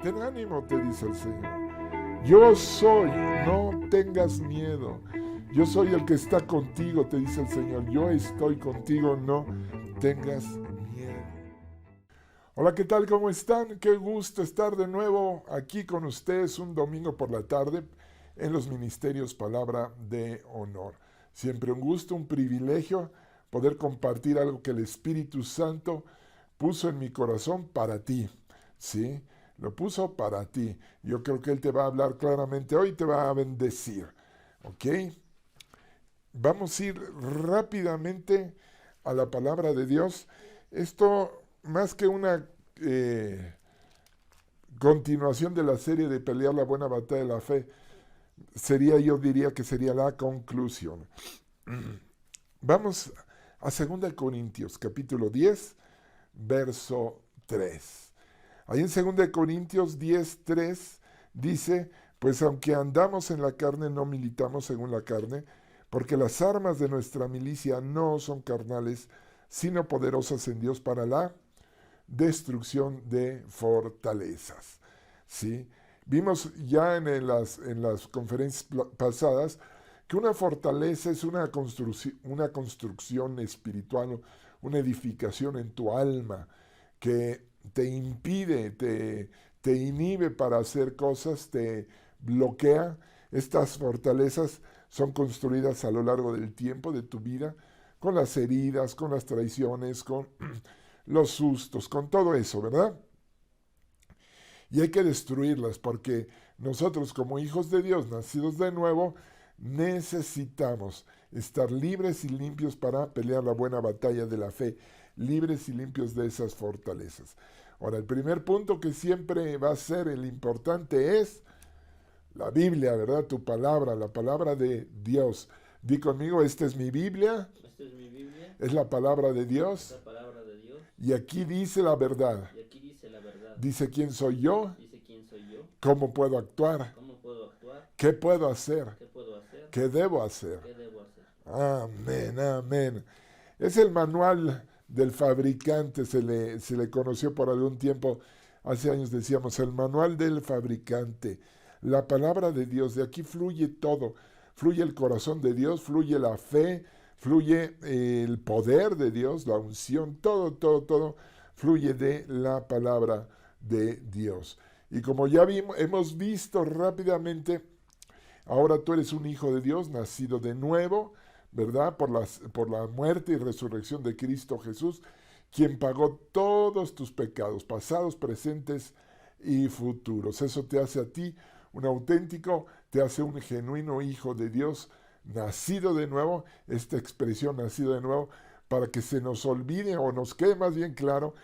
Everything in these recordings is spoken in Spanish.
Ten ánimo, te dice el Señor. Yo soy, no tengas miedo. Yo soy el que está contigo, te dice el Señor. Yo estoy contigo, no tengas miedo. Hola, ¿qué tal? ¿Cómo están? Qué gusto estar de nuevo aquí con ustedes un domingo por la tarde en los ministerios Palabra de Honor. Siempre un gusto, un privilegio poder compartir algo que el Espíritu Santo puso en mi corazón para ti, ¿sí? Lo puso para ti. Yo creo que Él te va a hablar claramente hoy, te va a bendecir, ¿ok? Vamos a ir rápidamente a la palabra de Dios. Esto, más que una continuación de la serie de pelear la buena batalla de la fe, yo diría que sería la conclusión. Vamos a 2 Corintios, capítulo 10, verso 3. Ahí en 2 Corintios 10, 3 dice, pues aunque andamos en la carne, no militamos según la carne, porque las armas de nuestra milicia no son carnales, sino poderosas en Dios para la destrucción de fortalezas. ¿Sí? Vimos ya en las conferencias pasadas que una fortaleza es una construcción espiritual, una edificación en tu alma que te impide, te inhibe para hacer cosas, te bloquea. Estas fortalezas son construidas a lo largo del tiempo de tu vida, con las heridas, con las traiciones, con los sustos, con todo eso, ¿verdad? Y hay que destruirlas porque nosotros como hijos de Dios, nacidos de nuevo, necesitamos estar libres y limpios para pelear la buena batalla de la fe, libres y limpios de esas fortalezas. Ahora, el primer punto que siempre va a ser el importante es la Biblia, ¿verdad? Tu palabra, la palabra de Dios. Di conmigo, esta es mi Biblia. Esta es mi Biblia. Es la palabra de Dios. Es la palabra de Dios. Y aquí dice la verdad. Y aquí dice la verdad. Dice quién soy yo. Dice quién soy yo. ¿Cómo puedo actuar? ¿Cómo puedo actuar? ¿Qué puedo hacer? ¿Qué puedo hacer? ¿Qué debo hacer? ¿Qué debo hacer? Amén, amén. Es el manual del fabricante, se le conoció por algún tiempo, hace años decíamos, el manual del fabricante. La palabra de Dios, de aquí fluye todo, fluye el corazón de Dios, fluye la fe, fluye el poder de Dios, la unción, todo fluye de la palabra de Dios. Y como ya hemos visto rápidamente, ahora tú eres un hijo de Dios, nacido de nuevo, ¿verdad? Por la muerte y resurrección de Cristo Jesús, quien pagó todos tus pecados, pasados, presentes y futuros. Eso te hace a ti un auténtico, te hace un genuino hijo de Dios, nacido de nuevo, esta expresión nacido de nuevo, para que se nos olvide o nos quede más bien claro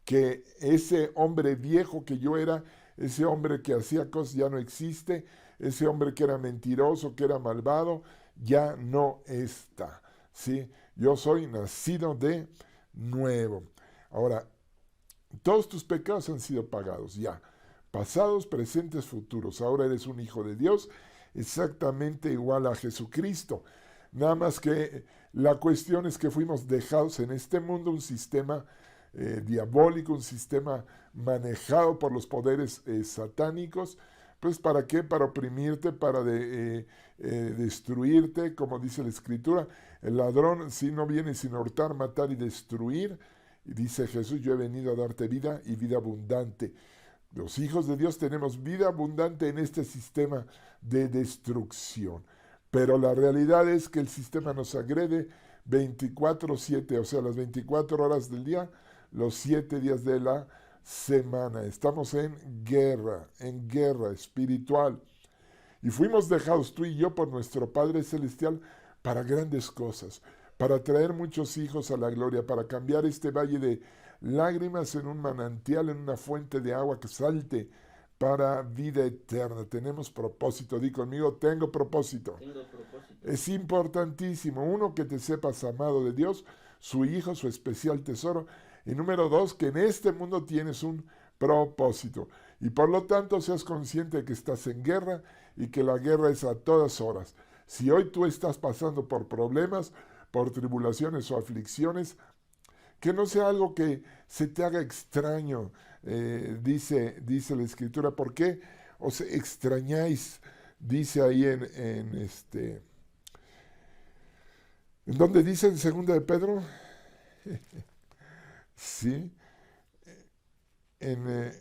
que ese hombre viejo que yo era, ese hombre que hacía cosas ya no existe, ese hombre que era mentiroso, que era malvado, ya no está. ¿Sí? Yo soy nacido de nuevo. Ahora, todos tus pecados han sido pagados ya. Pasados, presentes, futuros. Ahora eres un hijo de Dios, exactamente igual a Jesucristo. Nada más que la cuestión es que fuimos dejados en este mundo un sistema diabólico, un sistema manejado por los poderes satánicos. Pues ¿para qué? Para oprimirte, para destruirte, como dice la Escritura. El ladrón si no viene sino hurtar, matar y destruir. Y dice Jesús, yo he venido a darte vida y vida abundante. Los hijos de Dios tenemos vida abundante en este sistema de destrucción. Pero la realidad es que el sistema nos agrede 24/7, o sea, las 24 horas del día, los 7 días de la semana. Estamos en guerra espiritual. Y fuimos dejados tú y yo por nuestro Padre Celestial para grandes cosas, para traer muchos hijos a la gloria, para cambiar este valle de lágrimas en un manantial, en una fuente de agua que salte para vida eterna. Tenemos propósito. Di conmigo, tengo propósito. Tengo propósito. Es importantísimo. Uno, que te sepas amado de Dios, su hijo, su especial tesoro. Y número 2, que en este mundo tienes un propósito. Y por lo tanto seas consciente de que estás en guerra y que la guerra es a todas horas. Si hoy tú estás pasando por problemas, por tribulaciones o aflicciones, que no sea algo que se te haga extraño, dice la Escritura. ¿Por qué os extrañáis? Dice ahí ¿en dónde dice en segunda de Pedro? Sí, en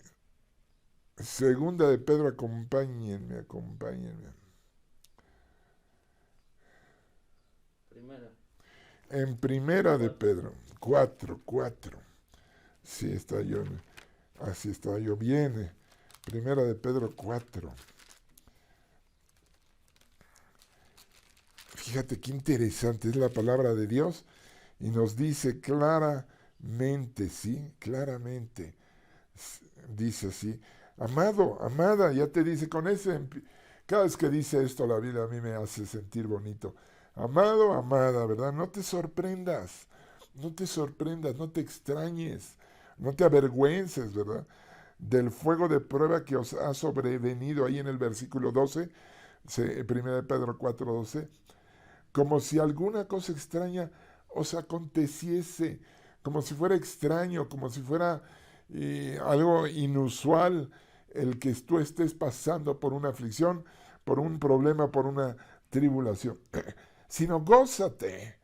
segunda de Pedro, acompáñenme. Primera. En primera de Pedro, 4. Sí, así está yo bien. Primera de Pedro 4. Fíjate qué interesante es la palabra de Dios y nos dice claramente, ¿sí? Claramente. Dice así, amado, amada, ya te dice con cada vez que dice esto la Biblia a mí me hace sentir bonito. Amado, amada, ¿verdad? No te sorprendas, no te extrañes, no te avergüences, ¿verdad? Del fuego de prueba que os ha sobrevenido ahí en el versículo 12, 1 Pedro 4:12, como si alguna cosa extraña os aconteciese, como si fuera extraño, como si fuera algo inusual el que tú estés pasando por una aflicción, por un problema, por una tribulación, sino gózate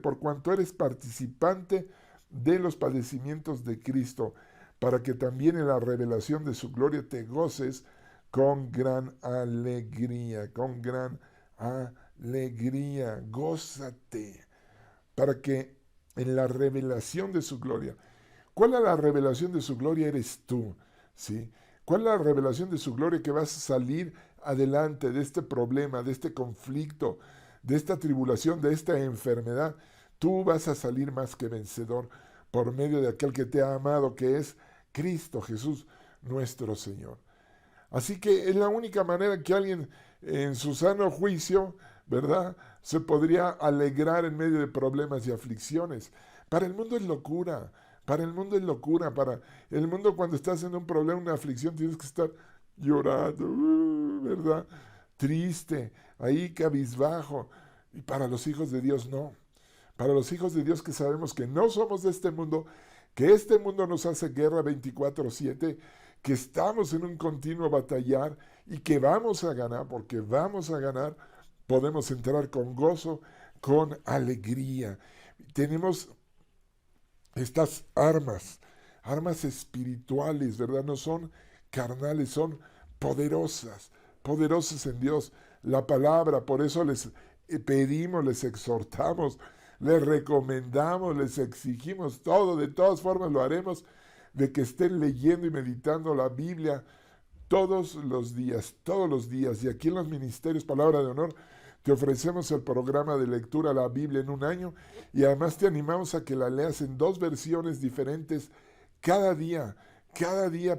por cuanto eres participante de los padecimientos de Cristo, para que también en la revelación de su gloria te goces con gran alegría, gózate, para que en la revelación de su gloria, ¿cuál es la revelación de su gloria? Eres tú, ¿sí? ¿Cuál es la revelación de su gloria? Que vas a salir adelante de este problema, de este conflicto, de esta tribulación, de esta enfermedad. Tú vas a salir más que vencedor por medio de aquel que te ha amado, que es Cristo Jesús, nuestro Señor. Así que es la única manera que alguien en su sano juicio, ¿verdad?, se podría alegrar en medio de problemas y aflicciones. Para el mundo es locura. Para el mundo es locura. Para el mundo, cuando estás en un problema, una aflicción, tienes que estar llorando, ¿verdad? Triste, ahí cabizbajo. Y para los hijos de Dios no. Para los hijos de Dios, que sabemos que no somos de este mundo, que este mundo nos hace guerra 24/7, que estamos en un continuo batallar y que vamos a ganar, porque vamos a ganar, podemos entrar con gozo, con alegría. Tenemos estas armas espirituales, ¿verdad? No son carnales, son poderosas en Dios. La palabra, por eso les pedimos, les exhortamos, les recomendamos, les exigimos todo, de todas formas lo haremos, de que estén leyendo y meditando la Biblia todos los días. Y aquí en los ministerios Palabra de Honor te ofrecemos el programa de lectura la Biblia en un año y además te animamos a que la leas en 2 versiones diferentes cada día,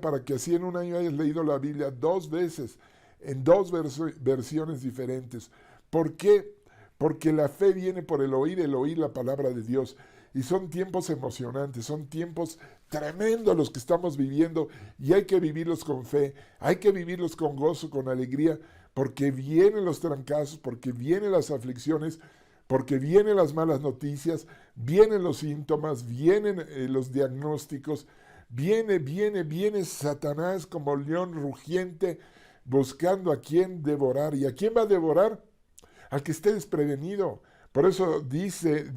para que así en un año hayas leído la Biblia 2 veces, en 2 versiones diferentes. ¿Por qué? Porque la fe viene por el oír la palabra de Dios. Y son tiempos emocionantes, son tiempos tremendos los que estamos viviendo y hay que vivirlos con fe, hay que vivirlos con gozo, con alegría, porque vienen los trancazos, porque vienen las aflicciones, porque vienen las malas noticias, vienen los síntomas, vienen los diagnósticos, viene Satanás como león rugiente buscando a quien devorar. ¿Y a quién va a devorar? Al que esté desprevenido. Por eso dice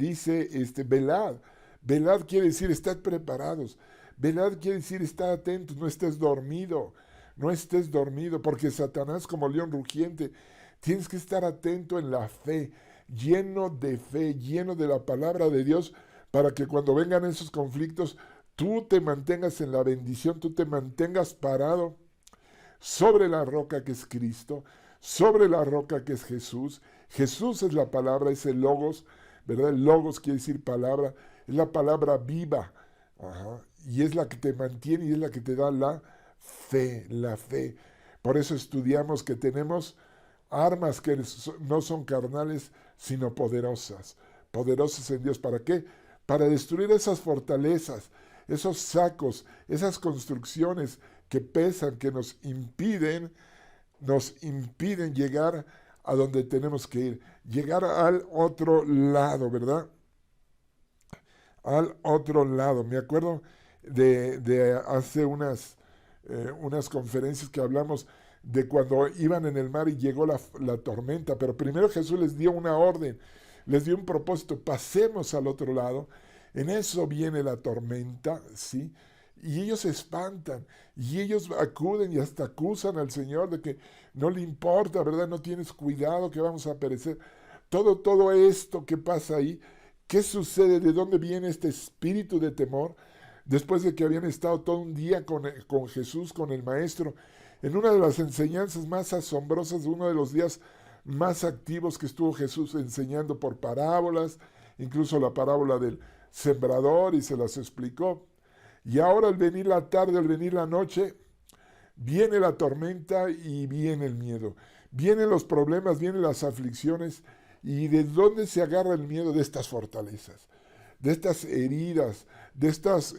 velad. Velad quiere decir estad preparados. Velad quiere decir estar atentos, no estés dormido, porque Satanás como león rugiente, tienes que estar atento en la fe, lleno de la palabra de Dios, para que cuando vengan esos conflictos, tú te mantengas en la bendición, tú te mantengas parado sobre la roca que es Cristo, sobre la roca que es Jesús. Jesús es la palabra, es el logos, ¿verdad? El logos quiere decir palabra, es la palabra viva. Ajá. Y es la que te mantiene y es la que te da la fe. Por eso estudiamos que tenemos armas que no son carnales, sino poderosas en Dios. ¿Para qué? Para destruir esas fortalezas, esos sacos, esas construcciones que pesan, que nos impiden llegar a donde tenemos que ir, llegar al otro lado, ¿verdad? al otro lado. Me acuerdo de hace unas conferencias que hablamos de cuando iban en el mar y llegó la tormenta, pero primero Jesús les dio una orden, les dio un propósito: pasemos al otro lado. En eso viene la tormenta, ¿sí? Y ellos se espantan, y ellos acuden y hasta acusan al Señor de que no le importa, ¿verdad? No tienes cuidado, que vamos a perecer. Todo esto que pasa ahí, ¿qué sucede? ¿De dónde viene este espíritu de temor? Después de que habían estado todo un día con Jesús, con el Maestro, en una de las enseñanzas más asombrosas, uno de los días más activos que estuvo Jesús enseñando por parábolas, incluso la parábola del sembrador, y se las explicó. Y ahora al venir la tarde, al venir la noche, viene la tormenta y viene el miedo. Vienen los problemas, vienen las aflicciones. ¿Y de dónde se agarra el miedo? De estas fortalezas, de estas heridas, de estas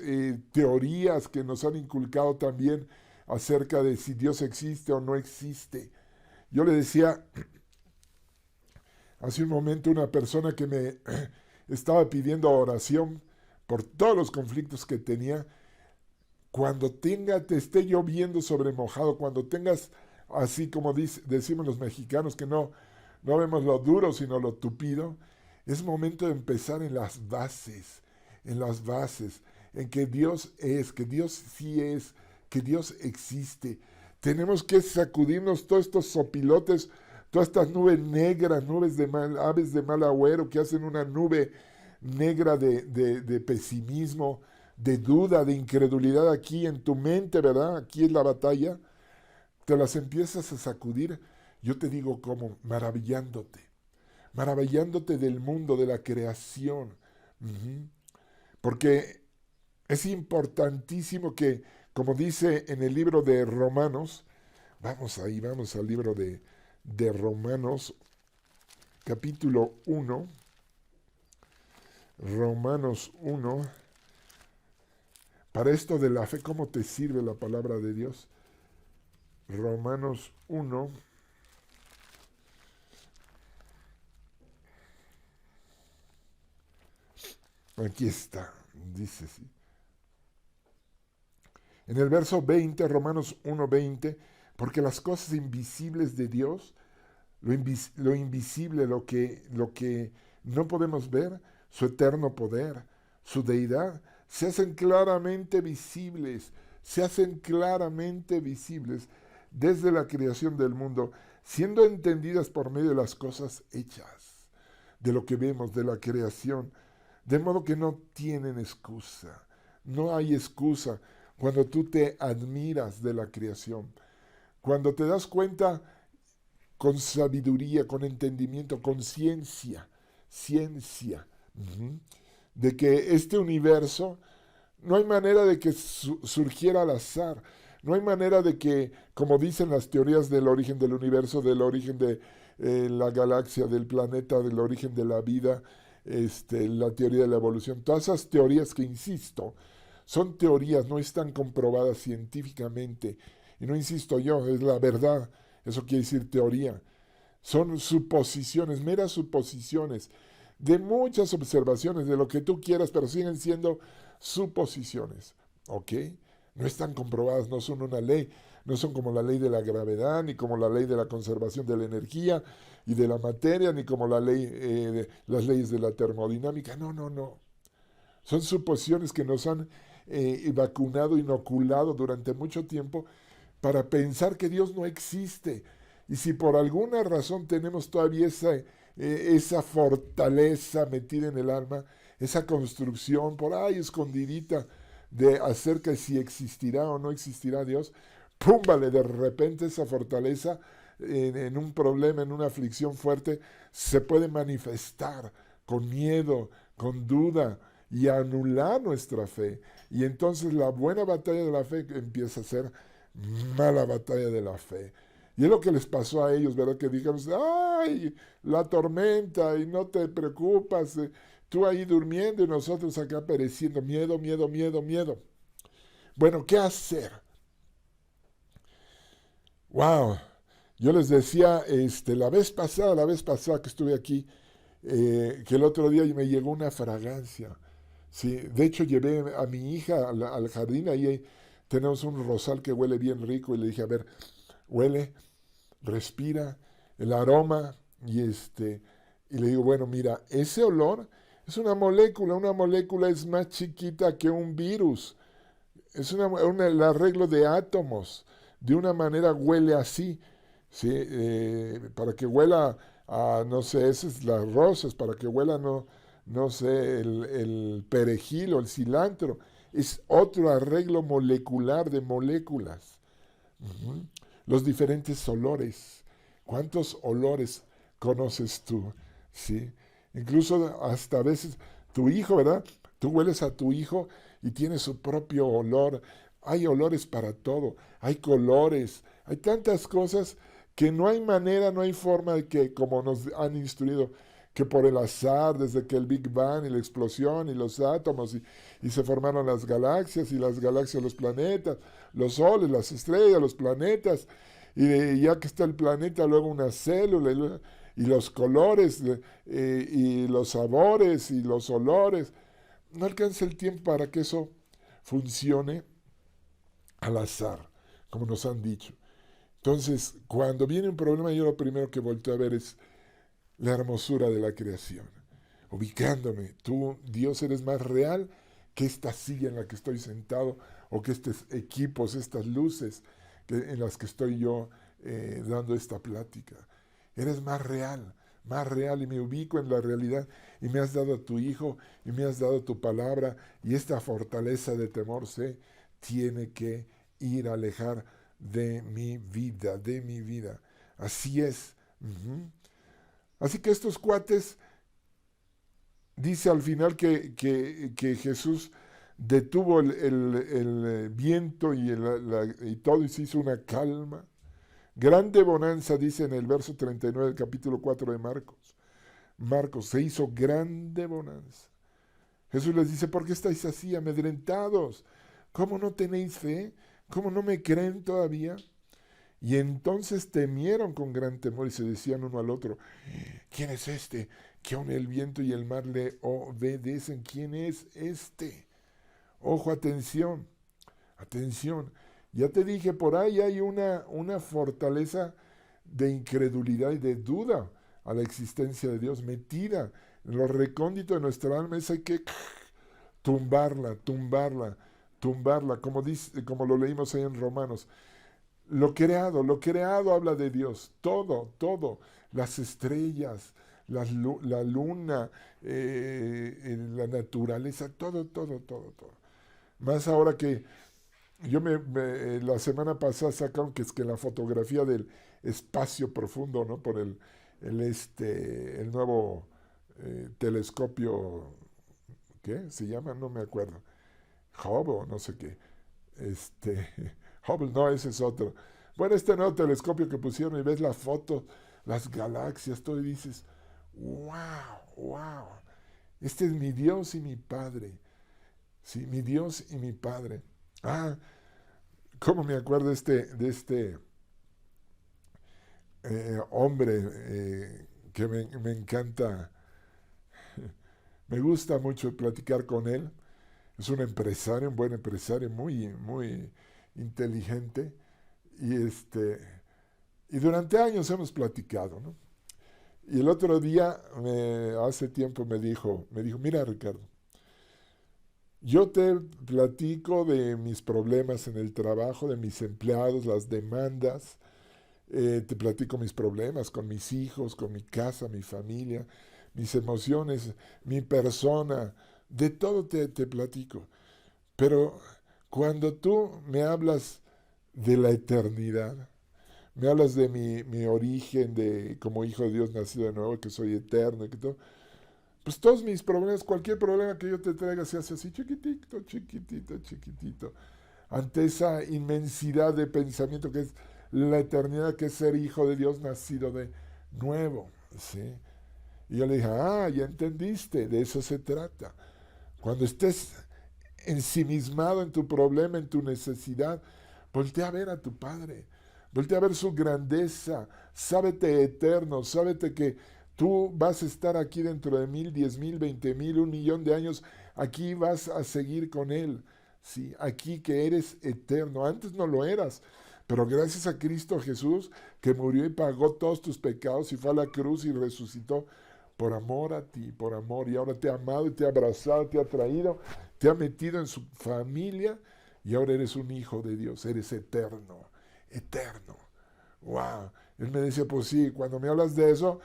teorías que nos han inculcado también acerca de si Dios existe o no existe. Yo le decía hace un momento a una persona que me estaba pidiendo oración por todos los conflictos que tenía: cuando te esté lloviendo sobre mojado, cuando tengas, así como decimos los mexicanos, que no vemos lo duro sino lo tupido, es momento de empezar en las bases, en que Dios es, que Dios sí es, que Dios existe. Tenemos que sacudirnos todos estos sopilotes, todas estas nubes negras, aves de mal agüero que hacen una nube negra de pesimismo, de duda, de incredulidad aquí en tu mente, ¿verdad? Aquí es la batalla. Te las empiezas a sacudir. Yo te digo cómo: maravillándote del mundo, de la creación. Porque es importantísimo que, como dice en el libro de Romanos, vamos al libro de Romanos, capítulo 1, Romanos 1, para esto de la fe, ¿cómo te sirve la palabra de Dios? Romanos 1, aquí está, dice así. En el verso 20, Romanos 1:20, porque las cosas invisibles de Dios, lo invisible, lo que no podemos ver, su eterno poder, su deidad, se hacen claramente visibles desde la creación del mundo, siendo entendidas por medio de las cosas hechas, de lo que vemos, de la creación, de modo que no tienen excusa. No hay excusa cuando tú te admiras de la creación, cuando te das cuenta con sabiduría, con entendimiento, con ciencia, de que este universo no hay manera de que surgiera al azar. No hay manera de que, como dicen las teorías del origen del universo, del origen de la galaxia, del planeta, del origen de la vida, la teoría de la evolución, todas esas teorías que, insisto, son teorías, no están comprobadas científicamente. Y no insisto yo, es la verdad. Eso quiere decir teoría. Son suposiciones, meras suposiciones, de muchas observaciones, de lo que tú quieras, pero siguen siendo suposiciones, ¿ok? No están comprobadas, no son una ley, no son como la ley de la gravedad, ni como la ley de la conservación de la energía y de la materia, ni como las leyes de la termodinámica. No. Son suposiciones que nos han inoculado durante mucho tiempo para pensar que Dios no existe. Y si por alguna razón tenemos todavía esa fortaleza metida en el alma, esa construcción por ahí escondidita de acerca de si existirá o no existirá Dios, ¡pum! Vale, de repente esa fortaleza en un problema, en una aflicción fuerte, se puede manifestar con miedo, con duda, y anular nuestra fe. Y entonces la buena batalla de la fe empieza a ser mala batalla de la fe. Y es lo que les pasó a ellos, ¿verdad? Que dijeron: ¡ay, la tormenta! Y no te preocupas, tú ahí durmiendo y nosotros acá pereciendo. Miedo. Bueno, ¿qué hacer? ¡Wow! Yo les decía la vez pasada que estuve aquí, que el otro día me llegó una fragancia. Sí, de hecho llevé a mi hija al jardín, ahí tenemos un rosal que huele bien rico y le dije, a ver, huele, respira el aroma y le digo, bueno, mira, ese olor es una molécula es más chiquita que un virus, es el arreglo de átomos, de una manera huele así, ¿sí? Para que huela a, no sé, esas las rosas, para que huela, no, no sé, el perejil o el cilantro, es otro arreglo molecular de moléculas. Ujú. Los diferentes olores. ¿Cuántos olores conoces tú? ¿Sí? Incluso hasta a veces tu hijo, ¿verdad? Tú hueles a tu hijo y tiene su propio olor. Hay olores para todo. Hay colores. Hay tantas cosas que no hay manera, no hay forma de que, como nos han instruido, que por el azar, desde que el Big Bang y la explosión y los átomos y se formaron las galaxias los planetas, los soles, las estrellas, los planetas, y ya que está el planeta, luego una célula, y los colores, y los sabores, y los olores. No alcanza el tiempo para que eso funcione al azar, como nos han dicho. Entonces, cuando viene un problema, yo lo primero que volteo a ver es la hermosura de la creación. Ubicándome, tú, Dios, eres más real que esta silla en la que estoy sentado o que estos equipos, estas luces en las que estoy yo dando esta plática. Eres más real y me ubico en la realidad y me has dado a tu Hijo y me has dado tu palabra y esta fortaleza de temor sé tiene que ir a alejar de mi vida, de mi vida. Así es. Uh-huh. Así que estos cuates, dice al final que Jesús detuvo el viento y todo y se hizo una calma. Grande bonanza, dice en el verso 39 del capítulo 4 de Marcos. Marcos, se hizo grande bonanza. Jesús les dice, ¿por qué estáis así amedrentados? ¿Cómo no tenéis fe? ¿Cómo no me creen todavía? Y entonces temieron con gran temor y se decían uno al otro, ¿quién es este que aun el viento y el mar le obedecen? ¿Quién es este? Ojo, atención, atención. Ya te dije, por ahí hay una fortaleza de incredulidad y de duda a la existencia de Dios metida en lo recóndito de nuestra alma. Esa hay que tumbarla, tumbarla, tumbarla, como lo leímos ahí en Romanos. Lo creado habla de Dios, todo, todo, las estrellas, la luna, la naturaleza, todo, todo, todo, todo. Más ahora que la semana pasada sacaron que es que la fotografía del espacio profundo, ¿no? Por el nuevo telescopio, ¿qué se llama? No me acuerdo. Hubble, no sé qué. Este, Hubble, no, ese es otro. Bueno, este nuevo telescopio que pusieron y ves la foto, las galaxias, todo y dices, wow, wow, este es mi Dios y mi Padre. Sí, mi Dios y mi Padre. Ah, cómo me acuerdo de este hombre que me encanta, me gusta mucho platicar con él. Es un empresario, un buen empresario, muy, muy inteligente. Y, y durante años hemos platicado, ¿no? Y el otro día, hace tiempo, me dijo, mira Ricardo, yo te platico de mis problemas en el trabajo, de mis empleados, las demandas, te platico mis problemas con mis hijos, con mi casa, mi familia, mis emociones, mi persona, de todo te platico. Pero cuando tú me hablas de la eternidad, me hablas de mi origen, de como hijo de Dios nacido de nuevo, que soy eterno y que todo, pues todos mis problemas, cualquier problema que yo te traiga se hace así chiquitito, chiquitito, chiquitito, ante esa inmensidad de pensamiento que es la eternidad, que es ser hijo de Dios nacido de nuevo, ¿sí? Y yo le dije, ya entendiste, de eso se trata. Cuando estés ensimismado en tu problema, en tu necesidad, voltea a ver a tu Padre, voltea a ver su grandeza, sábete eterno, sábete que Tú vas a estar aquí dentro de 1000, 10,000, 20,000, 1,000,000 de años. Aquí vas a seguir con Él. ¿Sí? Aquí que eres eterno. Antes no lo eras. Pero gracias a Cristo Jesús, que murió y pagó todos tus pecados y fue a la cruz y resucitó por amor a ti, por amor. Y ahora te ha amado y te ha abrazado, te ha traído, te ha metido en su familia y ahora eres un hijo de Dios. Eres eterno, eterno. ¡Wow! Él me decía, pues sí, cuando me hablas de eso,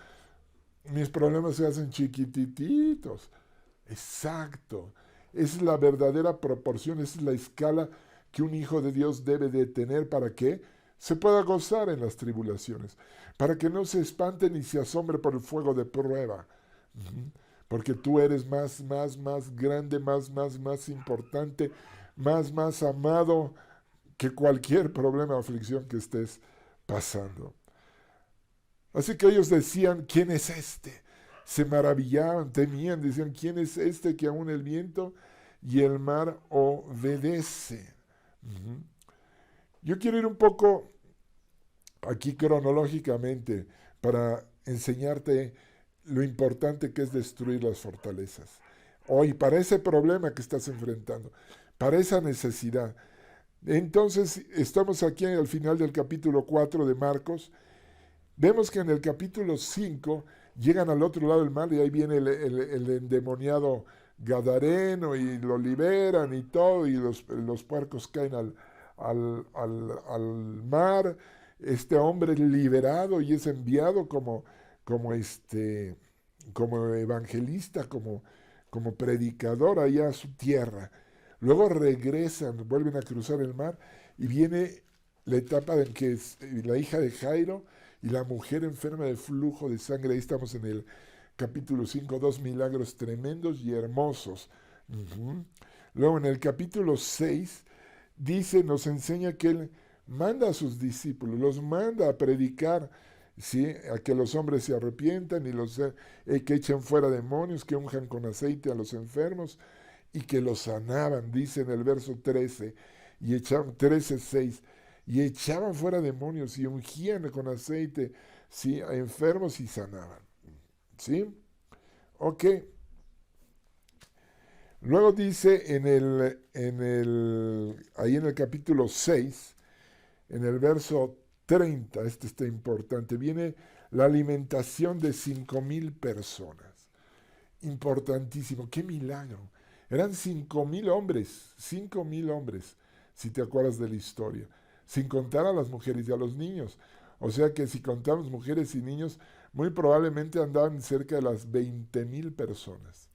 mis problemas se hacen chiquitititos. Exacto. Esa es la verdadera proporción, esa es la escala que un hijo de Dios debe de tener para que se pueda gozar en las tribulaciones, para que no se espante ni se asombre por el fuego de prueba. Porque tú eres más grande, más importante, más amado que cualquier problema o aflicción que estés pasando. Así que ellos decían, ¿quién es este? Se maravillaban, temían, decían, ¿quién es este que aún el viento y el mar obedece? Yo quiero ir un poco aquí cronológicamente para enseñarte lo importante que es destruir las fortalezas. Hoy, para ese problema que estás enfrentando, para esa necesidad. Entonces, estamos aquí al final del capítulo 4 de Marcos. Vemos que en el capítulo 5 llegan al otro lado del mar y ahí viene el endemoniado gadareno y lo liberan y todo, y los puercos caen al mar. Este hombre es liberado y es enviado como evangelista, como predicador allá a su tierra. Luego regresan, vuelven a cruzar el mar y viene la etapa en que la hija de Jairo y la mujer enferma de flujo de sangre. Ahí estamos en el capítulo 5, 2 milagros tremendos y hermosos. Luego en el capítulo 6 dice, nos enseña que Él manda a sus discípulos, los manda a predicar, ¿sí? A que los hombres se arrepientan y que echen fuera demonios, que unjan con aceite a los enfermos y que los sanaban, dice en el verso 13, y echaban 13:6, y echaban fuera demonios y ungían con aceite, ¿sí? A enfermos y sanaban. ¿Sí? Ok. Luego dice ahí en el capítulo 6, en el verso 30, este está importante, viene la alimentación de 5,000 personas. Importantísimo, qué milagro. Eran 5,000 hombres, 5,000 hombres, si te acuerdas de la historia, sin contar a las mujeres y a los niños. O sea que si contamos mujeres y niños, muy probablemente andaban cerca de las 20,000 personas.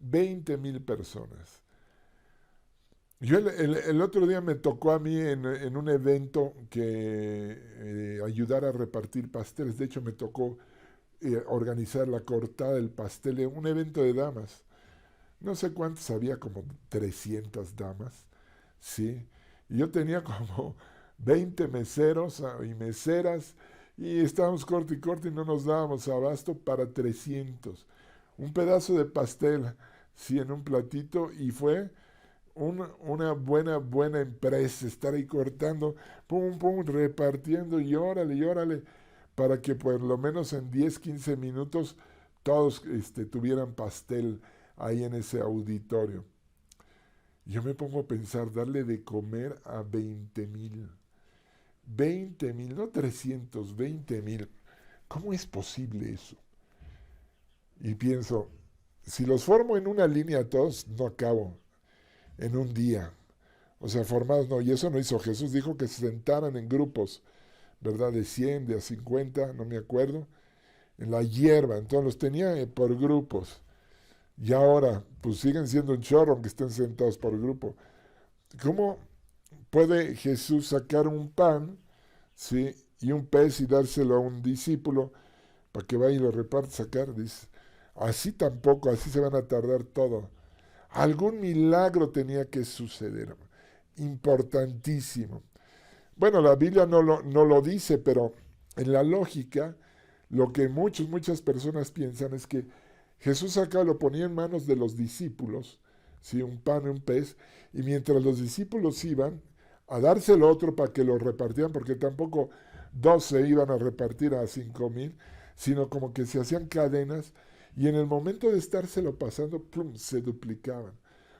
20,000 personas. Yo el otro día me tocó a mí en un evento que ayudar a repartir pasteles. De hecho, me tocó organizar la cortada del pastel en un evento de damas. No sé cuántas había, como 300 damas, ¿sí? Y yo tenía como 20 meseros y meseras y estábamos corto y no nos dábamos abasto para 300. Un pedazo de pastel, sí, en un platito, y fue una buena empresa estar ahí cortando, pum, repartiendo y órale, para que por lo menos en 10, 15 minutos todos tuvieran pastel ahí en ese auditorio. Yo me pongo a pensar, darle de comer a 20,000. 20,000, no 300, 20,000. ¿Cómo es posible eso? Y pienso, si los formo en una línea a todos, no acabo en un día. O sea, formados no. Y eso no hizo Jesús. Dijo que se sentaran en grupos, ¿verdad? De 100, de a 50, no me acuerdo. En la hierba. Entonces los tenía por grupos. Y ahora, pues siguen siendo un chorro aunque estén sentados por grupo. ¿Cómo puede Jesús sacar un pan, ¿sí? Y un pez y dárselo a un discípulo para que vaya y lo reparte, sacar? Dice, así tampoco, así se van a tardar todo. Algún milagro tenía que suceder. Importantísimo. Bueno, la Biblia no lo dice, pero en la lógica, lo que muchas personas piensan es que Jesús acá lo ponía en manos de los discípulos, ¿sí? Un pan y un pez, y mientras los discípulos iban a dárselo otro para que lo repartieran, porque tampoco 12 iban a repartir a 5,000, sino como que se hacían cadenas y en el momento de estárselo pasando, ¡plum!, se duplicaban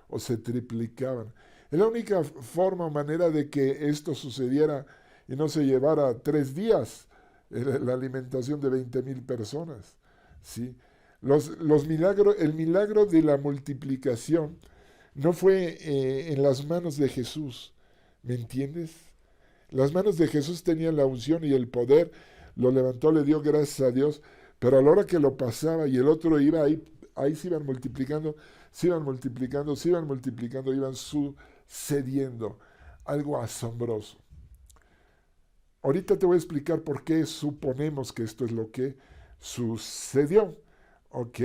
o se triplicaban. Es la única forma o manera de que esto sucediera y no se llevara 3 días la alimentación de 20,000 personas. ¿Sí? Los milagros, el milagro de la multiplicación no fue en las manos de Jesús, ¿me entiendes? Las manos de Jesús tenían la unción y el poder, lo levantó, le dio gracias a Dios, pero a la hora que lo pasaba y el otro iba ahí se iban multiplicando, se iban multiplicando, se iban multiplicando, iban sucediendo. Algo asombroso. Ahorita te voy a explicar por qué suponemos que esto es lo que sucedió. ¿Ok?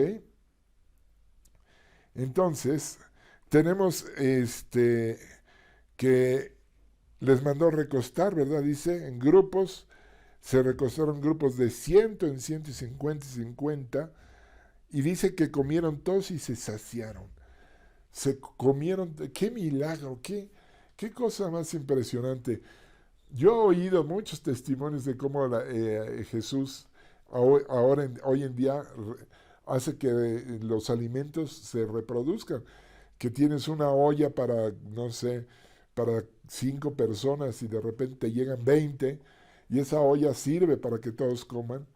Entonces, tenemos que les mandó recostar, ¿verdad? Dice, en grupos, se recostaron grupos de 100 en 150 y 50, y dice que comieron todos y se saciaron. Se comieron, qué milagro, qué cosa más impresionante. Yo he oído muchos testimonios de cómo Jesús hoy en día hace que los alimentos se reproduzcan, que tienes una olla para, no sé, para 5 personas y de repente llegan 20 y esa olla sirve para que todos coman.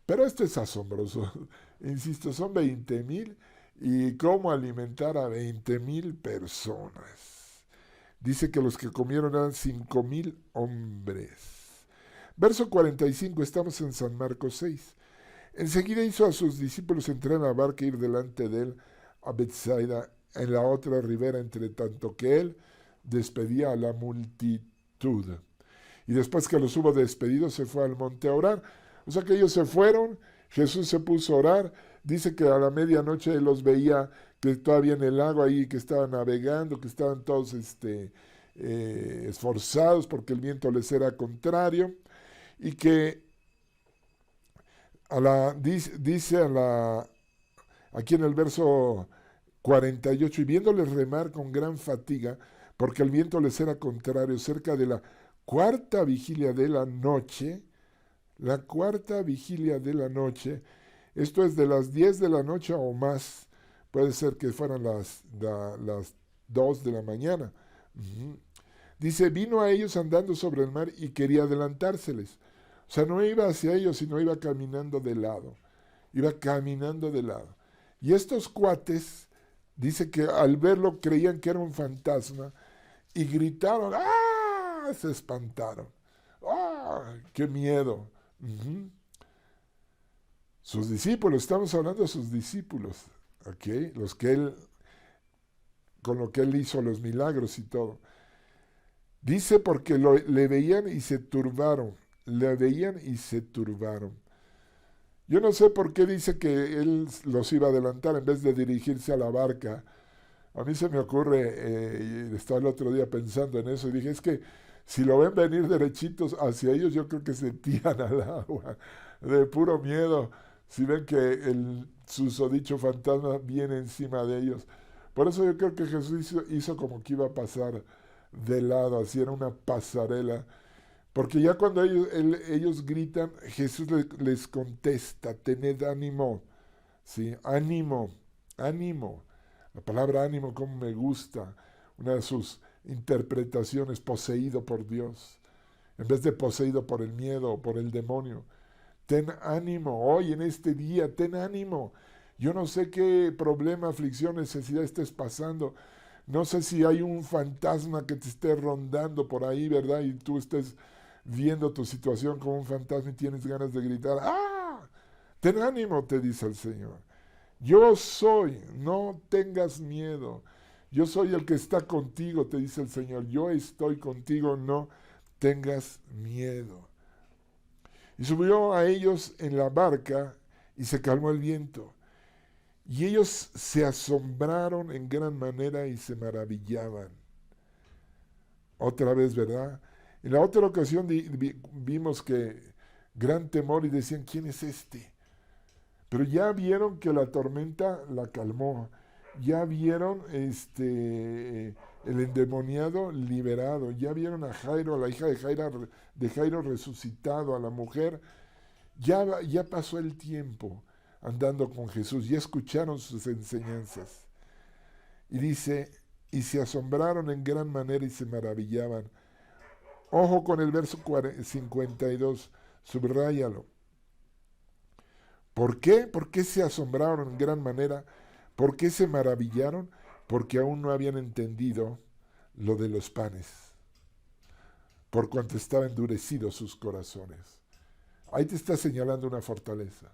Pero esto es asombroso. Insisto, son 20,000 y cómo alimentar a 20,000 personas. Dice que los que comieron eran 5,000 hombres. Verso 45, estamos en San Marcos 6. Enseguida hizo a sus discípulos entrar en la barca e ir delante de él a Betsaida, en la otra ribera, entre tanto que él despedía a la multitud. Y después que los hubo despedido, se fue al monte a orar. O sea que ellos se fueron, Jesús se puso a orar. Dice que a la medianoche él los veía que todavía en el lago ahí, que estaban navegando, que estaban todos esforzados porque el viento les era contrario. Y que dice aquí en el verso 48, y viéndoles remar con gran fatiga, porque el viento les era contrario, cerca de la cuarta vigilia de la noche, esto es de las 10 de la noche o más, puede ser que fueran las 2 de la mañana. Uh-huh. Dice, vino a ellos andando sobre el mar y quería adelantárseles. O sea, no iba hacia ellos, sino iba caminando de lado. Y estos cuates, dice que al verlo creían que era un fantasma y gritaron, ¡ah! Se espantaron. ¡Ah! ¡Qué miedo! Uh-huh. Sus discípulos, estamos hablando de sus discípulos, ¿ok? Con lo que él hizo los milagros y todo. Dice porque le veían y se turbaron. Yo no sé por qué dice que él los iba a adelantar en vez de dirigirse a la barca. A mí se me ocurre, y estaba el otro día pensando en eso, y dije, es que si lo ven venir derechitos hacia ellos, yo creo que se tiran al agua, de puro miedo, si ven que el susodicho fantasma viene encima de ellos. Por eso yo creo que Jesús hizo como que iba a pasar de lado, así era una pasarela. Porque ya cuando ellos gritan, Jesús les contesta, tened ánimo, ¿sí? Ánimo. La palabra ánimo, como me gusta, una de sus interpretaciones, poseído por Dios, en vez de poseído por el miedo o por el demonio. Ten ánimo, hoy en este día, ten ánimo. Yo no sé qué problema, aflicción, necesidad estés pasando. No sé si hay un fantasma que te esté rondando por ahí, ¿verdad? Y tú estés viendo tu situación como un fantasma y tienes ganas de gritar, ¡ah! Ten ánimo, te dice el Señor. Yo soy, no tengas miedo. Yo soy el que está contigo, te dice el Señor. Yo estoy contigo, no tengas miedo. Y subió a ellos en la barca y se calmó el viento. Y ellos se asombraron en gran manera y se maravillaban. Otra vez, ¿verdad? En la otra ocasión vimos que gran temor y decían, ¿quién es este? Pero ya vieron que la tormenta la calmó. Ya vieron el endemoniado liberado. Ya vieron a Jairo, a la hija de Jairo resucitado, a la mujer Ya pasó el tiempo andando con Jesús, ya escucharon sus enseñanzas. Y dice, y se asombraron en gran manera y se maravillaban. Ojo con el verso 52, subráyalo. ¿Por qué? ¿Por qué se asombraron en gran manera? ¿Por qué se maravillaron? Porque aún no habían entendido lo de los panes, por cuanto estaban endurecidos sus corazones. Ahí te está señalando una fortaleza,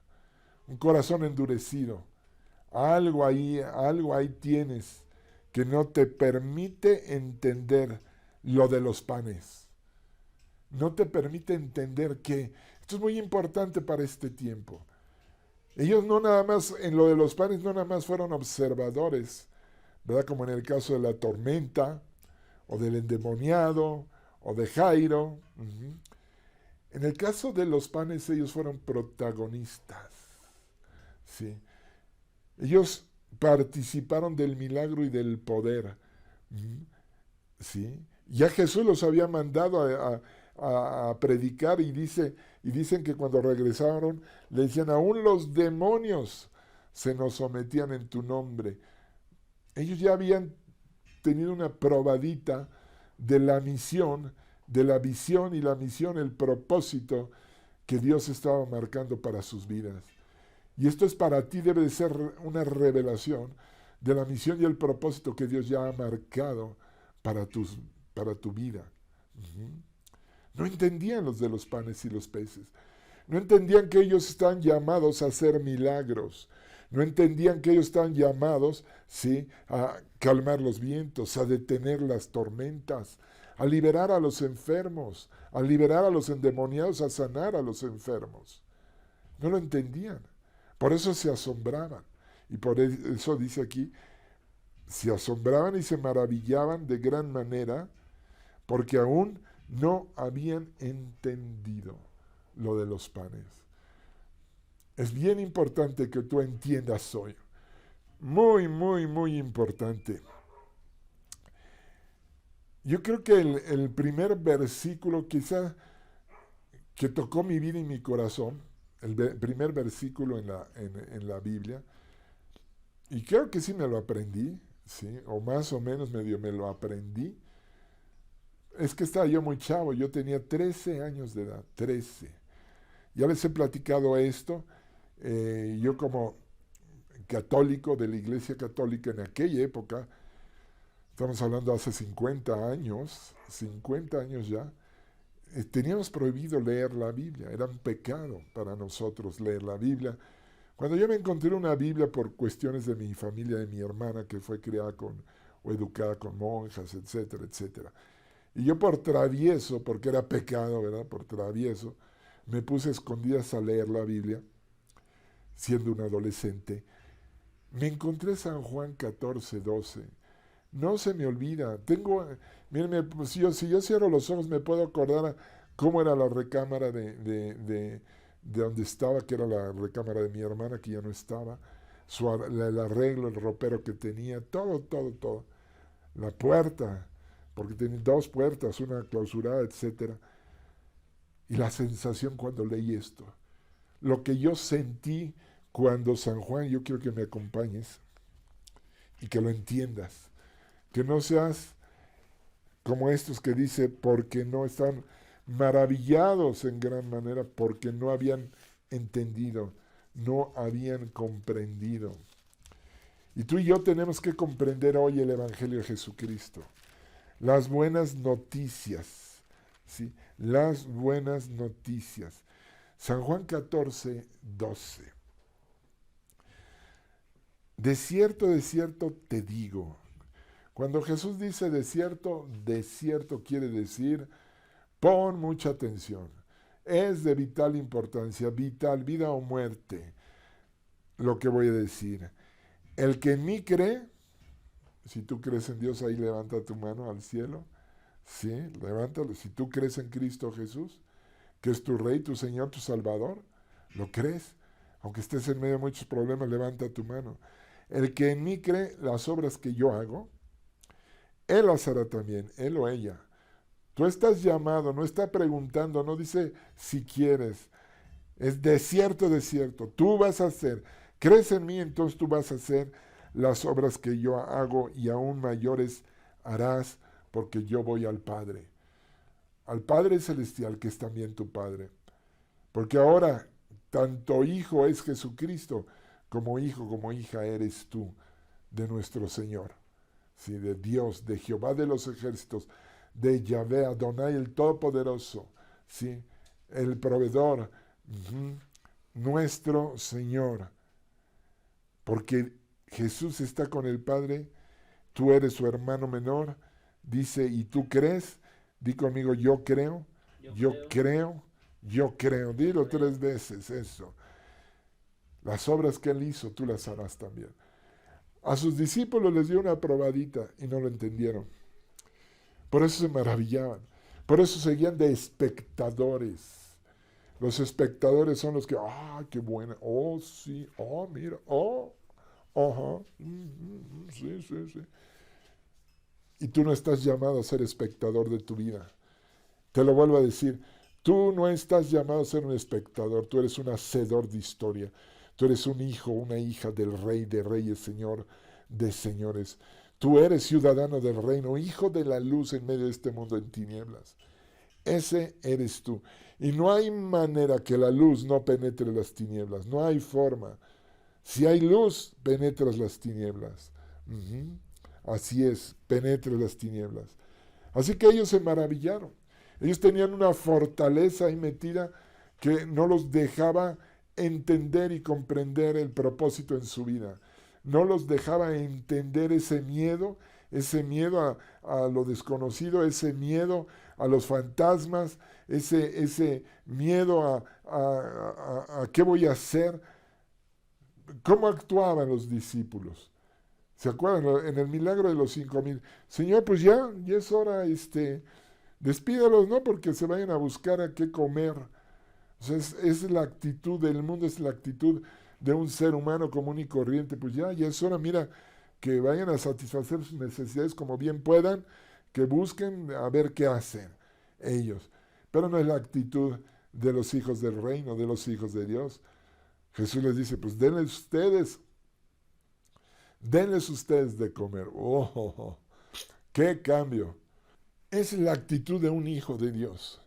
un corazón endurecido. Algo ahí tienes que no te permite entender lo de los panes. No te permite entender que esto es muy importante para este tiempo. Ellos no nada más, en lo de los panes, no nada más fueron observadores, ¿verdad? Como en el caso de la tormenta, o del endemoniado, o de Jairo. En el caso de los panes, ellos fueron protagonistas, ¿sí? Ellos participaron del milagro y del poder, ¿sí? Ya Jesús los había mandado a predicar y dicen que cuando regresaron le decían, aún los demonios se nos sometían en tu nombre. Ellos ya habían tenido una probadita de la misión, de la visión y la misión, el propósito que Dios estaba marcando para sus vidas. Y esto es para ti, debe de ser una revelación de la misión y el propósito que Dios ya ha marcado para tu vida. No entendían los de los panes y los peces. No entendían que ellos están llamados a hacer milagros. No entendían que ellos están llamados, ¿sí?, a calmar los vientos, a detener las tormentas, a liberar a los enfermos, a liberar a los endemoniados, a sanar a los enfermos. No lo entendían. Por eso se asombraban. Y por eso dice aquí, se asombraban y se maravillaban de gran manera, porque aún no habían entendido lo de los panes. Es bien importante que tú entiendas hoy. Muy, muy, muy importante. Yo creo que el primer versículo quizá que tocó mi vida y mi corazón, el primer versículo en la Biblia, y creo que sí me lo aprendí, ¿sí?, o más o menos medio me lo aprendí, es que estaba yo muy chavo, yo tenía 13 años de edad, 13. Ya les he platicado esto, yo como católico de la Iglesia Católica en aquella época, estamos hablando hace 50 años ya, teníamos prohibido leer la Biblia, era un pecado para nosotros leer la Biblia. Cuando yo me encontré una Biblia por cuestiones de mi familia, de mi hermana que fue criada o educada con monjas, etcétera, etcétera. Y yo por travieso, porque era pecado, ¿verdad? Por travieso, me puse a escondidas a leer la Biblia, siendo un adolescente. Me encontré San Juan 14:12. No se me olvida. Mírenme, pues si yo cierro los ojos me puedo acordar cómo era la recámara de donde estaba, que era la recámara de mi hermana, que ya no estaba, el arreglo, el ropero que tenía, todo. La puerta, porque tenía 2 puertas, una clausurada, etc. Y la sensación cuando leí esto, lo que yo sentí cuando San Juan, yo quiero que me acompañes y que lo entiendas, que no seas como estos que dice, porque no están maravillados en gran manera, porque no habían entendido, no habían comprendido. Y tú y yo tenemos que comprender hoy el Evangelio de Jesucristo. Las buenas noticias, ¿sí? Las buenas noticias. San Juan 14:12. De cierto te digo. Cuando Jesús dice de cierto quiere decir, pon mucha atención. Es de vital importancia, vital, vida o muerte, lo que voy a decir. El que en mí cree, si tú crees en Dios, ahí levanta tu mano al cielo. Sí, levántalo. Si tú crees en Cristo Jesús, que es tu Rey, tu Señor, tu Salvador, ¿lo crees? Aunque estés en medio de muchos problemas, levanta tu mano. El que en mí cree, las obras que yo hago, él las hará también, él o ella. Tú estás llamado, no está preguntando, no dice si quieres. Es de cierto, tú vas a hacer, crees en mí, entonces tú vas a hacer las obras que yo hago y aún mayores harás, porque yo voy al Padre Celestial, que es también tu Padre. Porque ahora, tanto hijo es Jesucristo, como hijo, como hija eres tú de nuestro Señor, ¿sí? De Dios, de Jehová de los ejércitos, de Yahvé Adonai el Todopoderoso, ¿sí? El proveedor, nuestro Señor. Porque Jesús está con el Padre, tú eres su hermano menor, dice, ¿y tú crees? Di conmigo, yo creo, yo creo, yo creo. Dilo 3 veces eso. Las obras que él hizo, tú las harás también. A sus discípulos les dio una probadita y no lo entendieron. Por eso se maravillaban. Por eso seguían de espectadores. Los espectadores son los que, qué buena, sí, mira, ajá, sí, sí, sí. Y tú no estás llamado a ser espectador de tu vida. Te lo vuelvo a decir, tú no estás llamado a ser un espectador, tú eres un hacedor de historia. Tú eres un hijo, una hija del Rey de Reyes, Señor de Señores. Tú eres ciudadano del reino, hijo de la luz en medio de este mundo en tinieblas. Ese eres tú. Y no hay manera que la luz no penetre las tinieblas. No hay forma. Si hay luz, penetras las tinieblas. Así es, penetra las tinieblas. Así que ellos se maravillaron. Ellos tenían una fortaleza ahí metida que no los dejaba entender y comprender el propósito en su vida. No los dejaba entender ese miedo a lo desconocido, ese miedo a los fantasmas, ese miedo a qué voy a hacer. ¿Cómo actuaban los discípulos? ¿Se acuerdan? En el milagro de los 5,000. Señor, pues ya es hora, despídalos, ¿no? Porque se vayan a buscar a qué comer. O sea, es la actitud del mundo, es la actitud de un ser humano común y corriente. Pues ya es hora, mira, que vayan a satisfacer sus necesidades como bien puedan, que busquen a ver qué hacen ellos. Pero no es la actitud de los hijos del reino, de los hijos de Dios. Jesús les dice, pues denles ustedes de comer. ¡Qué cambio! Es la actitud de un hijo de Dios.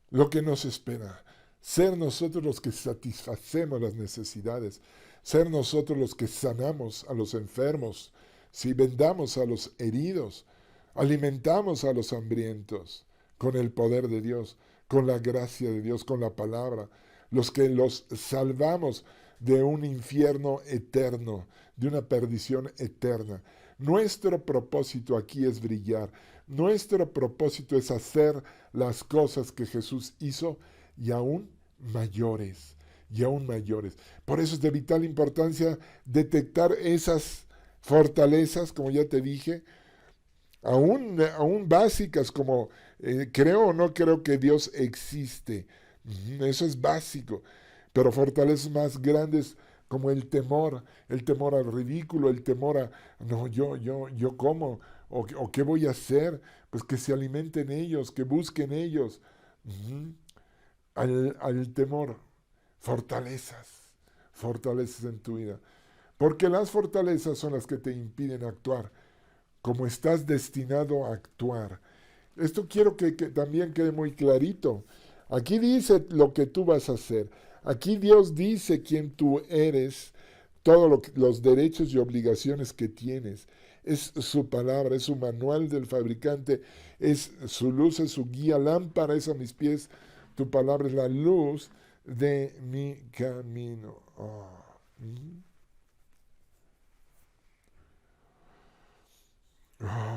Lo que nos espera. Ser nosotros los que satisfacemos las necesidades. Ser nosotros los que sanamos a los enfermos. Si vendamos a los heridos. Alimentamos a los hambrientos. Con el poder de Dios. Con la gracia de Dios. Con la palabra. Los que los salvamos de un infierno eterno. De una perdición eterna. Nuestro propósito aquí es brillar. Nuestro propósito es hacer las cosas que Jesús hizo y aún mayores, y aún mayores. Por eso es de vital importancia detectar esas fortalezas, como ya te dije, aún básicas, como creo o no creo que Dios existe. Eso es básico. Pero fortalezas más grandes como el temor al ridículo, el temor a, no, yo cómo, o qué voy a hacer, pues que se alimenten ellos, que busquen ellos. Al temor, fortalezas en tu vida. Porque las fortalezas son las que te impiden actuar como estás destinado a actuar. Esto quiero que también quede muy clarito. Aquí dice lo que tú vas a hacer. Aquí Dios dice quién tú eres, todos los derechos y obligaciones que tienes. Es su palabra, es su manual del fabricante, es su luz, es su guía, lámpara es a mis pies. Tu palabra es la luz de mi camino.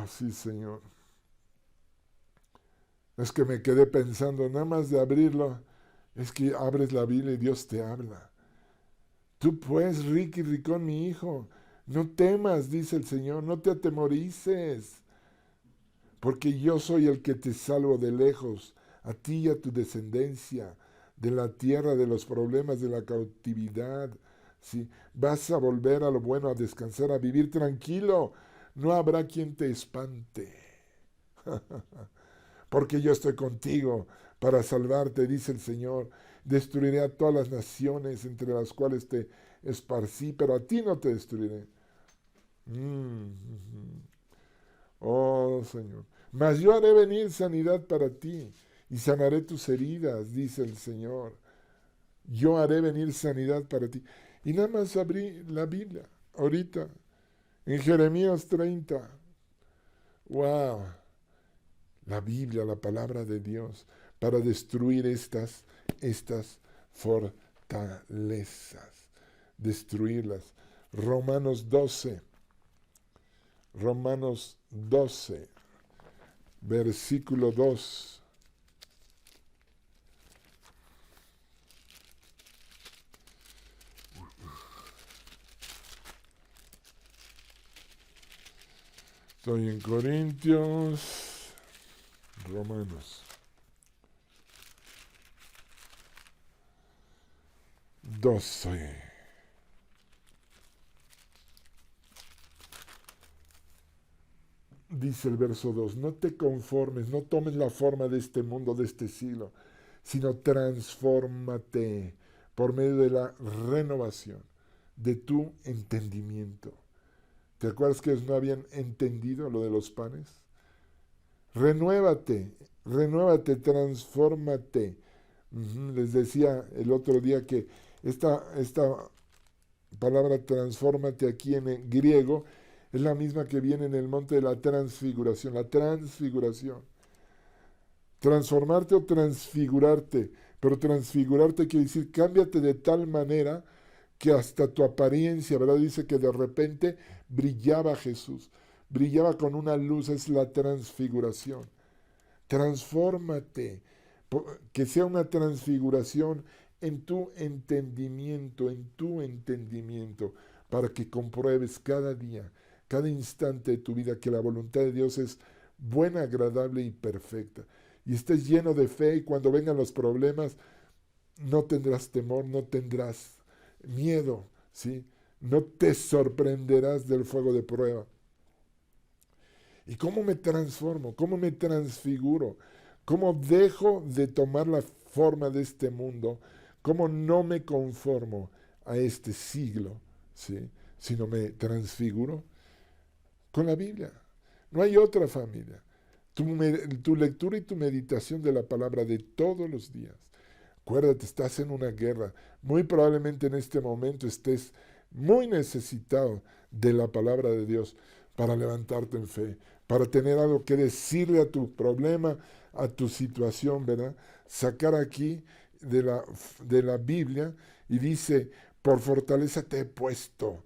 Sí, Señor. Es que me quedé pensando, nada más de abrirlo, es que abres la Biblia y Dios te habla. Tú pues, Ricky Ricón, mi hijo, no temas, dice el Señor, no te atemorices, porque yo soy el que te salvo de lejos, a ti y a tu descendencia, de la tierra, de los problemas, de la cautividad. ¿Sí? Vas a volver a lo bueno, a descansar, a vivir tranquilo. No habrá quien te espante. Porque yo estoy contigo para salvarte, dice el Señor. destruiré a todas las naciones entre las cuales te esparcí, pero a ti no te destruiré. Oh, Señor. Mas yo haré venir sanidad para ti y sanaré tus heridas, dice el Señor. Yo haré venir sanidad para ti. Y nada más abrí la Biblia, ahorita, en Jeremías 30. ¡Wow! La Biblia, la palabra de Dios, para destruir estas fortalezas, destruirlas. Romanos 12, versículo 2. Estoy en Corintios, Romanos 12. Dice el verso 2, no te conformes, no tomes la forma de este mundo, de este siglo, sino transfórmate por medio de la renovación de tu entendimiento. ¿Te acuerdas que ellos no habían entendido lo de los panes? Renuévate, transfórmate. Les decía el otro día que esta palabra transfórmate aquí en el griego es la misma que viene en el monte de la transfiguración. La transfiguración. Transformarte o transfigurarte. Pero transfigurarte quiere decir cámbiate de tal manera que hasta tu apariencia, ¿verdad? Dice que de repente brillaba Jesús. Brillaba con una luz, es la transfiguración. Transfórmate. Que sea una transfiguración en tu entendimiento, para que compruebes cada día, cada instante de tu vida que la voluntad de Dios es buena, agradable y perfecta. Y estés lleno de fe y cuando vengan los problemas no tendrás temor, no tendrás miedo, ¿sí? No te sorprenderás del fuego de prueba. ¿Y cómo me transformo? ¿Cómo me transfiguro? ¿Cómo dejo de tomar la forma de este mundo? ¿Cómo no me conformo a este siglo, ¿sí? Sino me transfiguro con la Biblia? No hay otra, familia. Tu lectura y tu meditación de la palabra de todos los días. Acuérdate, estás en una guerra. Muy probablemente en este momento estés muy necesitado de la palabra de Dios para levantarte en fe, para tener algo que decirle a tu problema, a tu situación, ¿verdad? Sacar aquí de la Biblia y dice, por fortaleza te he puesto,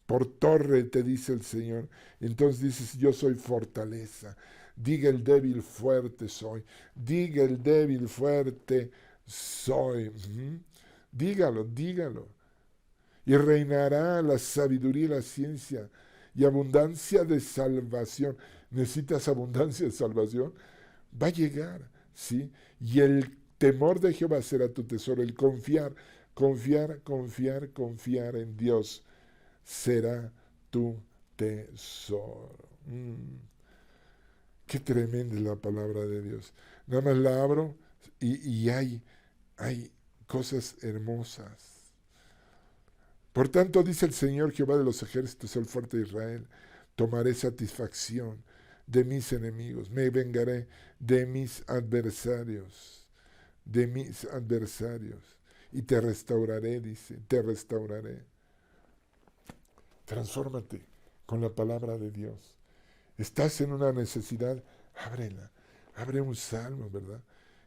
por torre te dice el Señor. Entonces dices, yo soy fortaleza. Diga el débil, fuerte soy. Diga el débil, fuerte soy. Dígalo, dígalo. Y reinará la sabiduría y la ciencia y abundancia de salvación. ¿Necesitas abundancia de salvación? Va a llegar, ¿sí? Y el temor de Jehová será tu tesoro. El confiar en Dios será tu tesoro. Qué tremenda es la palabra de Dios. Nada más la abro y hay cosas hermosas. Por tanto, dice el Señor Jehová de los ejércitos, el fuerte de Israel, tomaré satisfacción de mis enemigos, me vengaré de mis adversarios, y te restauraré, dice, te restauraré. Transfórmate con la palabra de Dios. Estás en una necesidad, ábrela, abre un salmo, ¿verdad?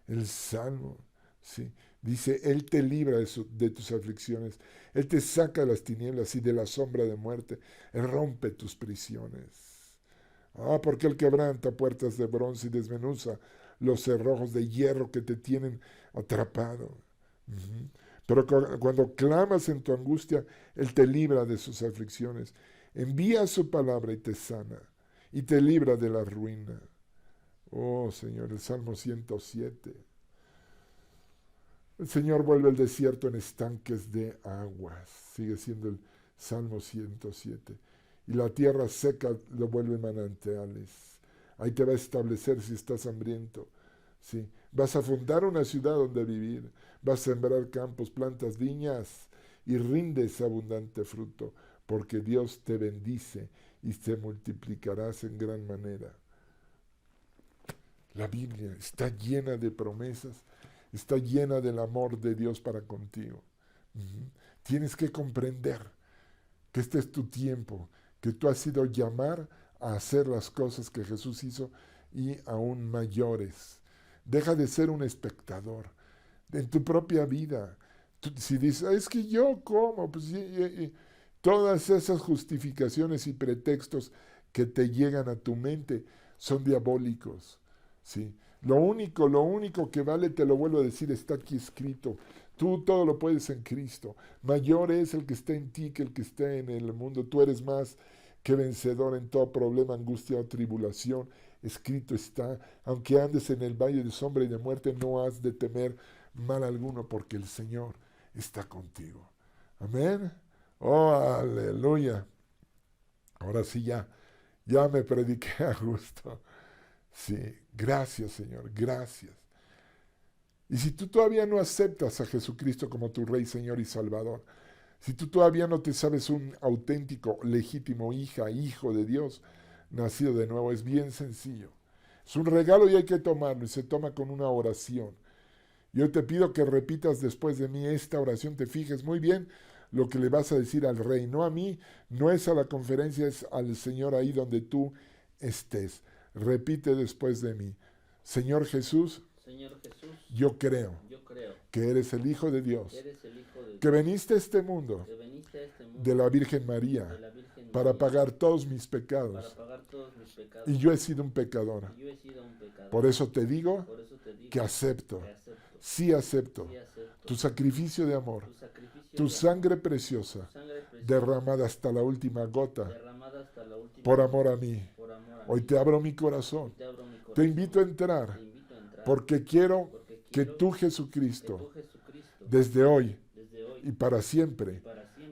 El salmo, ¿sí? Dice, Él te libra de tus aflicciones, Él te saca de las tinieblas y de la sombra de muerte, Él rompe tus prisiones. Porque Él quebranta puertas de bronce y desmenuza los cerrojos de hierro que te tienen atrapado. Pero cuando clamas en tu angustia, Él te libra de sus aflicciones. Envía su palabra y te sana, y te libra de la ruina. Oh Señor, el Salmo 107. El Señor vuelve el desierto en estanques de aguas. Sigue siendo el Salmo 107. Y la tierra seca lo vuelve manantiales. Ahí te va a establecer si estás hambriento. ¿sí? Vas a fundar una ciudad donde vivir, vas a sembrar campos, plantas, viñas y rindes abundante fruto, porque Dios te bendice y te multiplicarás en gran manera. La Biblia está llena de promesas, está llena del amor de Dios para contigo. Tienes que comprender que este es tu tiempo, que tú has sido llamar a hacer las cosas que Jesús hizo y aún mayores. Deja de ser un espectador en tu propia vida. Si dices, es que yo como, pues todas esas justificaciones y pretextos que te llegan a tu mente son diabólicos, ¿sí? Lo único que vale, te lo vuelvo a decir, está aquí escrito. Tú todo lo puedes en Cristo. Mayor es el que está en ti que el que está en el mundo. Tú eres más que vencedor en todo problema, angustia o tribulación. Escrito está, aunque andes en el valle de sombra y de muerte, no has de temer mal alguno, porque el Señor está contigo. Amén. Oh, aleluya. Ahora sí ya me prediqué a gusto. Sí, gracias Señor, gracias. Y si tú todavía no aceptas a Jesucristo como tu Rey, Señor y Salvador, si tú todavía no te sabes un auténtico, legítimo hijo de Dios, nacido de nuevo, es bien sencillo. Es un regalo y hay que tomarlo, y se toma con una oración. Yo te pido que repitas después de mí esta oración, te fijes muy bien lo que le vas a decir al Rey, no a mí, no es a la conferencia, es al Señor ahí donde tú estés. Repite después de mí. Señor Jesús, yo creo que eres el Hijo de Dios, que viniste a este mundo de la Virgen María para pagar todos mis pecados, y yo he sido un pecador. Por eso te digo que acepto, sí acepto tu sacrificio de amor, tu sangre preciosa, derramada hasta la última gota, por amor a mí. Hoy te abro mi corazón, te invito a entrar, porque quiero que tú, Jesucristo, desde hoy y para siempre,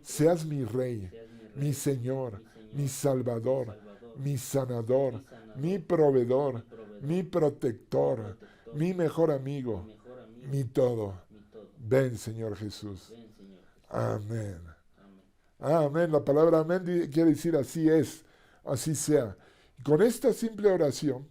seas mi Rey, mi Señor, mi Salvador, mi sanador, mi proveedor, mi protector, mi mejor amigo, mi todo. Ven, Señor Jesús. Amén. Amén. La palabra amén quiere decir así es, así sea. Con esta simple oración,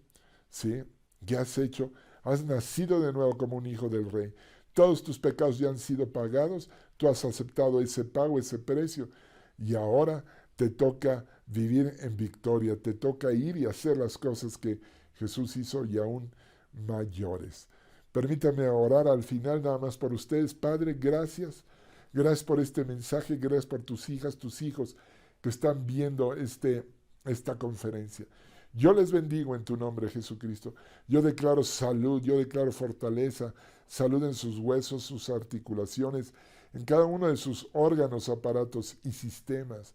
¿sí?, que has hecho, has nacido de nuevo como un hijo del Rey. Todos tus pecados ya han sido pagados, tú has aceptado ese pago, ese precio, y ahora te toca vivir en victoria, te toca ir y hacer las cosas que Jesús hizo y aún mayores. Permítame orar al final nada más por ustedes. Padre, gracias. Gracias por este mensaje, gracias por tus hijas, tus hijos que están viendo esta conferencia. Yo les bendigo en tu nombre, Jesucristo. Yo declaro salud, yo declaro fortaleza, salud en sus huesos, sus articulaciones, en cada uno de sus órganos, aparatos y sistemas.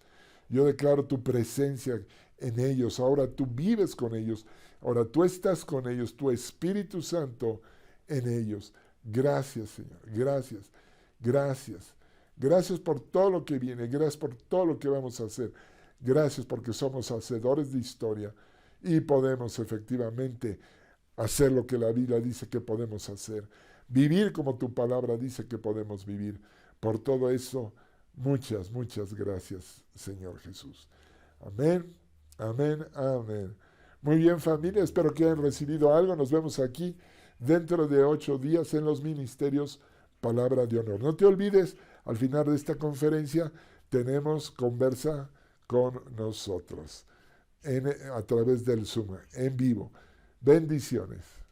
Yo declaro tu presencia en ellos. Ahora tú vives con ellos. Ahora tú estás con ellos, tu Espíritu Santo en ellos. Gracias, Señor. Gracias. Gracias. Gracias por todo lo que viene. Gracias por todo lo que vamos a hacer. Gracias porque somos hacedores de historia y podemos efectivamente hacer lo que la Biblia dice que podemos hacer. Vivir como tu palabra dice que podemos vivir. Por todo eso, muchas, muchas gracias, Señor Jesús. Amén, amén, amén. Muy bien, familia, espero que hayan recibido algo. Nos vemos aquí dentro de 8 días en los ministerios Palabra de Honor. No te olvides, al final de esta conferencia tenemos conversa con nosotros a través del Zoom, en vivo. Bendiciones.